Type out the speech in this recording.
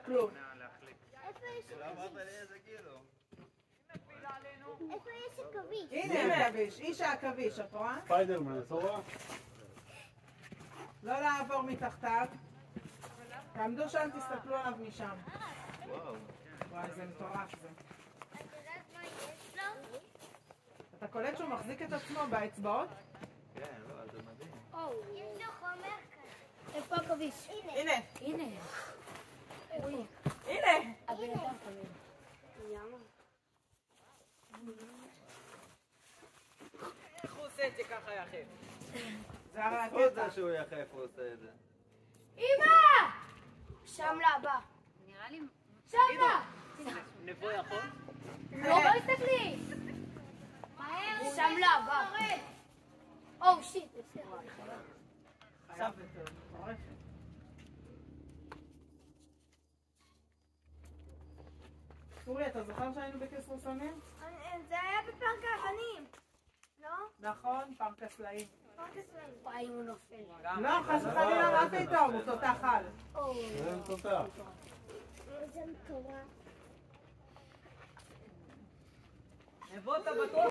תסתכלו. איפה יש עכביש? הנה עכביש, איש העכביש, את רואה? ספיידרמן, את רואה? לא לעבור מתחתיו. תעמדו שם, תסתכלו עליו משם. וואי, זה מטורף זה. את יודעת מה יש לו? אתה קולט שהוא מחזיק את עצמו באצבעות? כן, לא, זה מדהים. יש לו חומר כזה. איפה עכביש? הנה. הנה. הנה. הבן אדם חמור. איך הוא עושה את זה ככה יחף? זה הרי הוא הקטע. יודע שהוא יחף, הוא עושה את זה. אמא! שם לבא. נראה לי... שמה! נבוא יכול? לא, לא תסתכלי. שם לבא. או, שיט. חייב יותר, מטורפת. אורי, אתה זוכר שהיינו בכסר סמים? זה היה בפארק האבנים. לא? נכון, פארק הסלעים. פארק הסלעים. וואי, הוא נופל. לא, חס וחלילה, מה פתאום? הוא תותח על. זה תותח. זה מטורף. נבוא אתה בטוח.